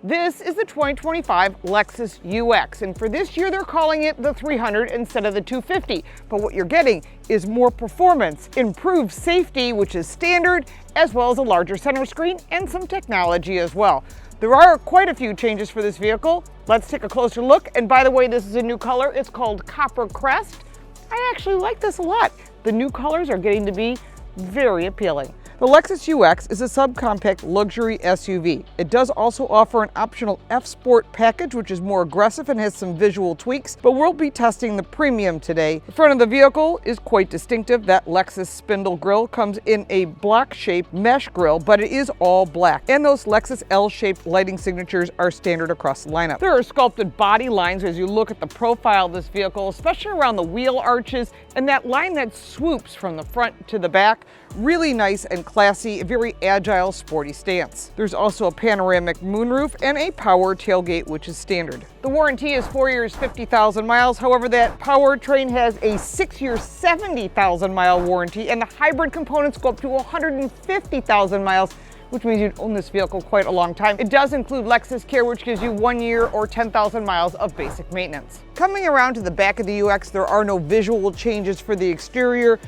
This is the 2025 Lexus UX, and for this year they're calling it the 300 instead of the 250. But what you're getting is more performance, improved safety, which is standard, as well as a larger center screen and some technology as well. There are quite a few changes for this vehicle. Let's take a closer look. And by the way, this is a new color. It's called Copper Crest. I actually like this a lot. The new colors are getting to be very appealing. The Lexus UX is a subcompact luxury SUV. It does also offer an optional F-Sport package, which is more aggressive and has some visual tweaks, but we'll be testing the premium today. The front of the vehicle is quite distinctive. That Lexus spindle grille comes in a block-shaped mesh grille, but it is all black. And those Lexus L-shaped lighting signatures are standard across the lineup. There are sculpted body lines as you look at the profile of this vehicle, especially around the wheel arches and that line that swoops from the front to the back. Really nice and classy, a very agile, sporty stance. There's also a panoramic moonroof and a power tailgate, which is standard. The warranty is 4 years, 50,000 miles. However, that powertrain has a 6-year, 70,000 mile warranty, and the hybrid components go up to 150,000 miles, which means you'd own this vehicle quite a long time. It does include Lexus Care, which gives you 1 year or 10,000 miles of basic maintenance. Coming around to the back of the UX, there are no visual changes for the exterior.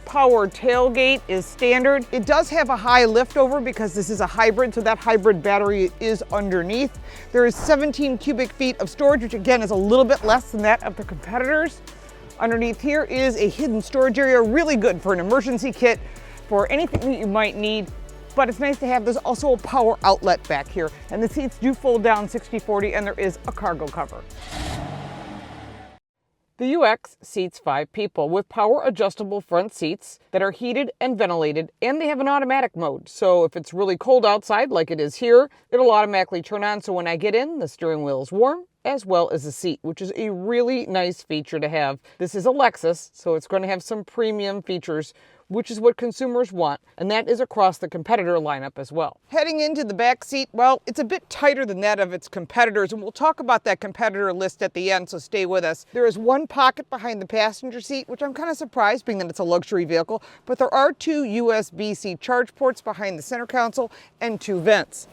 Power tailgate is standard. It does have a high liftover because this is a hybrid, so that hybrid battery is underneath. There is 17 cubic feet of storage, which again is a little bit less than that of the competitors. Underneath here is a hidden storage area, really good for an emergency kit, for anything that you might need. But it's nice to have, there's also a power outlet back here, and the seats do fold down 60/40, and there is a cargo cover. The UX seats 5 people with power adjustable front seats that are heated and ventilated, and they have an automatic mode. So if it's really cold outside like it is here, it'll automatically turn on, so when I get in, the steering wheel is warm as well as the seat, which is a really nice feature to have. This is a Lexus, so it's going to have some premium features, which is what consumers want, and that is across the competitor lineup as well. Heading into the back seat, well, it's a bit tighter than that of its competitors, and we'll talk about that competitor list at the end, so stay with us. There is one pocket behind the passenger seat, which I'm kind of surprised, being that it's a luxury vehicle, but there are 2 USB-C charge ports behind the center console and 2 vents.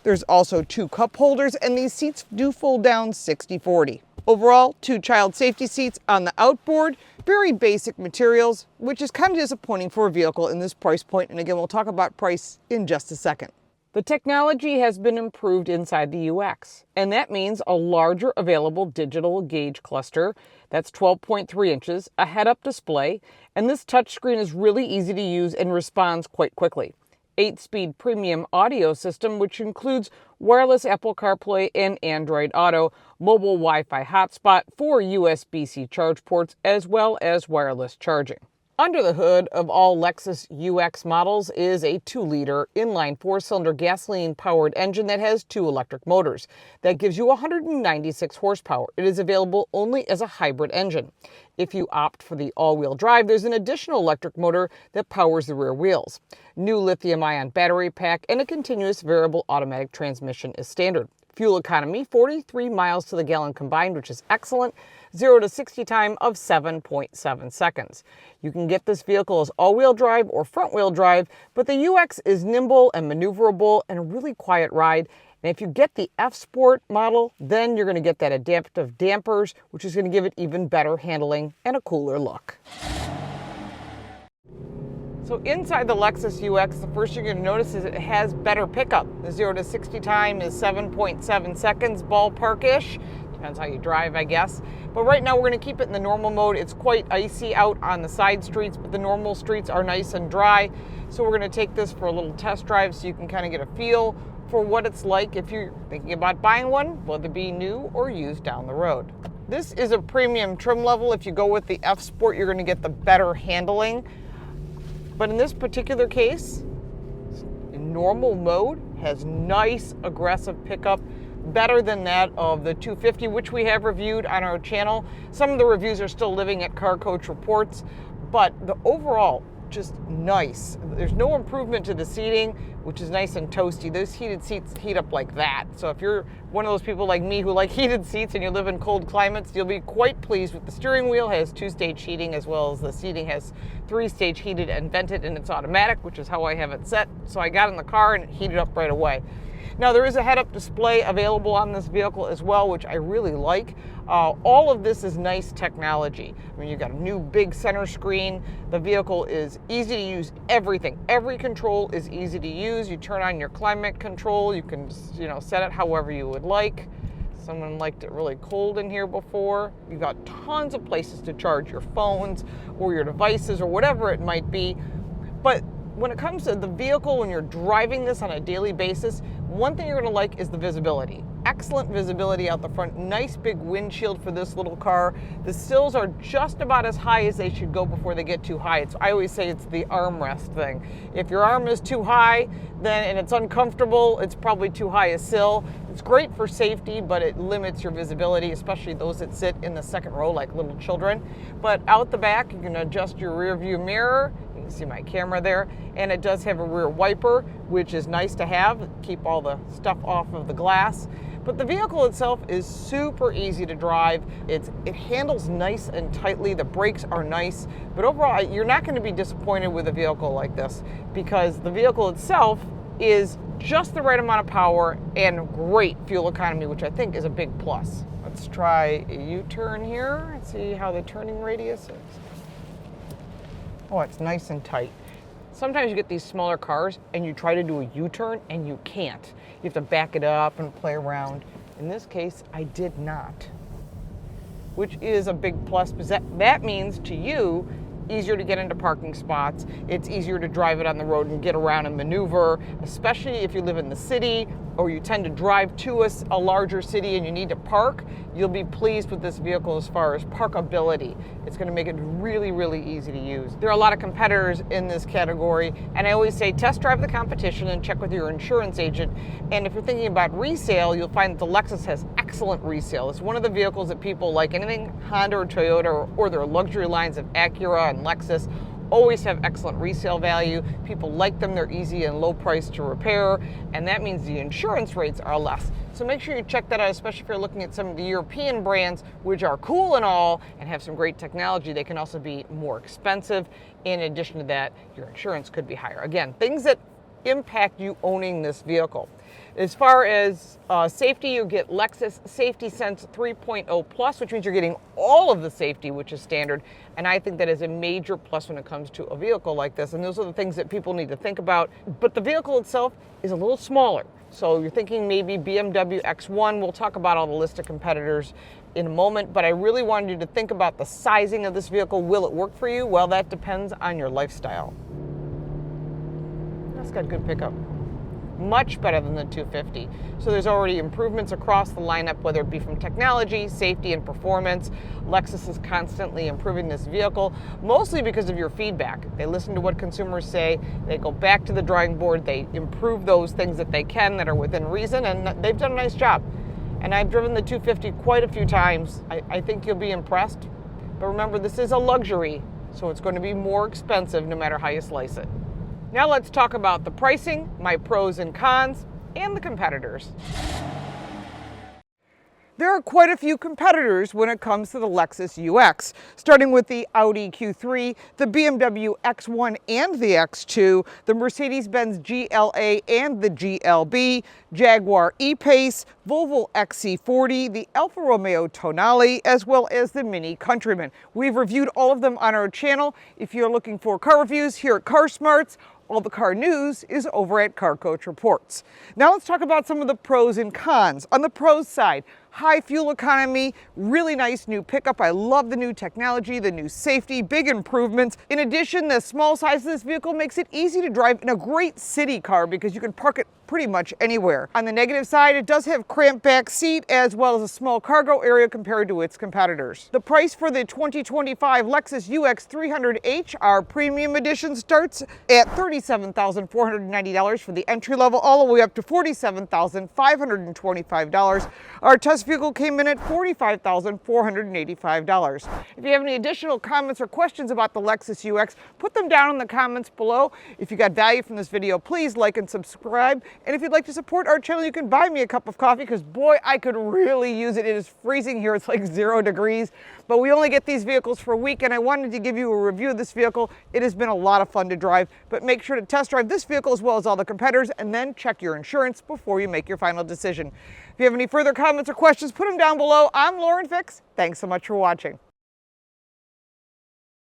There's also 2 cup holders, and these seats do fold down 60/40. Overall, 2 child safety seats on the outboard, very basic materials, which is kind of disappointing for a vehicle in this price point. And again, we'll talk about price in just a second. The technology has been improved inside the UX, and that means a larger available digital gauge cluster. That's 12.3 inches, a head-up display, and this touchscreen is really easy to use and responds quite quickly. 8-speed premium audio system, which includes wireless Apple CarPlay and Android Auto, mobile Wi-Fi hotspot, 4 USB-C charge ports, as well as wireless charging. Under the hood of all Lexus UX models is a 2-liter inline 4-cylinder gasoline-powered engine that has 2 electric motors. That gives you 196 horsepower. It is available only as a hybrid engine. If you opt for the all-wheel drive, there's an additional electric motor that powers the rear wheels. New lithium-ion battery pack and a continuous variable automatic transmission is standard. Fuel economy, 43 miles to the gallon combined, which is excellent. 0 to 60 time of 7.7 seconds. You can get this vehicle as all-wheel drive or front-wheel drive, but the UX is nimble and maneuverable and a really quiet ride. And if you get the F-Sport model, then you're going to get that adaptive dampers, which is going to give it even better handling and a cooler look. So inside the Lexus UX, the first thing you're going to notice is it has better pickup. The 0 to 60 time is 7.7 seconds, ballpark-ish. Depends how you drive, I guess. But right now we're going to keep it in the normal mode. It's quite icy out on the side streets, but the normal streets are nice and dry. So we're going to take this for a little test drive so you can kind of get a feel for what it's like if you're thinking about buying one, whether it be new or used down the road. This is a premium trim level. If you go with the F-Sport, you're going to get the better handling. But in this particular case, in normal mode, has nice aggressive pickup, better than that of the 250, which we have reviewed on our channel. Some of the reviews are still living at Car Coach Reports, but the overall just nice. There's no improvement to the seating, which is nice and toasty. Those heated seats heat up like that. So if you're one of those people like me who like heated seats and you live in cold climates, you'll be quite pleased with the steering wheel. It has 2-stage heating, as well as the seating has 3-stage heated and vented, and it's automatic, which is how I have it set. So I got in the car and it heated up right away. Now there is a head-up display available on this vehicle as well, which I really like. All of this is nice technology. I mean, you've got a new big center screen. The vehicle is easy to use. Everything, every control is easy to use. You turn on your climate control. You can, set it however you would like. Someone liked it really cold in here before. You've got tons of places to charge your phones or your devices or whatever it might be. But when it comes to the vehicle, when you're driving this on a daily basis, one thing you're going to like is the visibility. Excellent visibility out the front. Nice big windshield for this little car. The sills are just about as high as they should go before they get too high. I always say it's the armrest thing. If your arm is too high and it's uncomfortable, it's probably too high a sill. It's great for safety, but it limits your visibility, especially those that sit in the second row like little children. But out the back, you can adjust your rear view mirror. You can see my camera there. And it does have a rear wiper, which is nice to have. Keep all the stuff off of the glass. But the vehicle itself is super easy to drive. It handles nice and tightly. The brakes are nice. But overall, you're not going to be disappointed with a vehicle like this, because the vehicle itself is just the right amount of power and great fuel economy, which I think is a big plus. Let's try a U-turn here and see how the turning radius is. Oh, it's nice and tight. Sometimes you get these smaller cars and you try to do a U-turn and you can't. You have to back it up and play around. In this case, I did not, which is a big plus, because that means to you, easier to get into parking spots. It's easier to drive it on the road and get around and maneuver, especially if you live in the city or you tend to drive to a larger city and you need to park. You'll be pleased with this vehicle as far as parkability. It's going to make it really, really easy to use. There are a lot of competitors in this category, and I always say test drive the competition and check with your insurance agent. And if you're thinking about resale, you'll find that the Lexus has excellent resale. It's one of the vehicles that people like. Anything Honda or Toyota or their luxury lines of Acura and Lexus always have excellent resale value. People like them. They're easy and low price to repair, and that means the insurance rates are less. So make sure you check that out, especially if you're looking at some of the European brands, which are cool and all and have some great technology. They can also be more expensive. In addition to that, your insurance could be higher. Again, things that impact you owning this vehicle. As far as safety, you get Lexus Safety Sense 3.0 Plus, which means you're getting all of the safety, which is standard. And I think that is a major plus when it comes to a vehicle like this. And those are the things that people need to think about. But the vehicle itself is a little smaller. So you're thinking maybe BMW X1. We'll talk about all the list of competitors in a moment. But I really wanted you to think about the sizing of this vehicle. Will it work for you? Well, that depends on your lifestyle. That's got good pickup. Much better than the 250. So there's already improvements across the lineup, whether it be from technology, safety, and performance. Lexus is constantly improving this vehicle, mostly because of your feedback. They listen to what consumers say, they go back to the drawing board, they improve those things that they can that are within reason, and they've done a nice job. And I've driven the 250 quite a few times. I think you'll be impressed. But remember, this is a luxury, so it's going to be more expensive no matter how you slice it. Now let's talk about the pricing, my pros and cons, and the competitors. There are quite a few competitors when it comes to the Lexus UX, starting with the Audi Q3, the BMW X1 and the X2, the Mercedes-Benz GLA and the GLB, Jaguar E-Pace, Volvo XC40, the Alfa Romeo Tonale, as well as the Mini Countryman. We've reviewed all of them on our channel. If you're looking for car reviews here at Car Smarts, all the car news is over at Car Coach Reports. Now let's talk about some of the pros and cons. On the pros side, high fuel economy, really nice new pickup. I love the new technology, the new safety, big improvements. In addition, the small size of this vehicle makes it easy to drive in a great city car because you can park it pretty much anywhere. On the negative side, it does have cramped back seat as well as a small cargo area compared to its competitors. The price for the 2025 Lexus UX 300h, our premium edition, starts at $37,490 for the entry level, all the way up to $47,525. Our test this vehicle came in at $45,485. If you have any additional comments or questions about the Lexus UX, put them down in the comments below. If you got value from this video, please like and subscribe. And if you'd like to support our channel, you can buy me a cup of coffee, because boy, I could really use it. It is freezing here. It's like 0 degrees, but we only get these vehicles for a week, and I wanted to give you a review of this vehicle. It has been a lot of fun to drive, but make sure to test drive this vehicle as well as all the competitors, and then check your insurance before you make your final decision. If you have any further comments or questions, put them down below. I'm LaurenFix. Thanks so much for watching.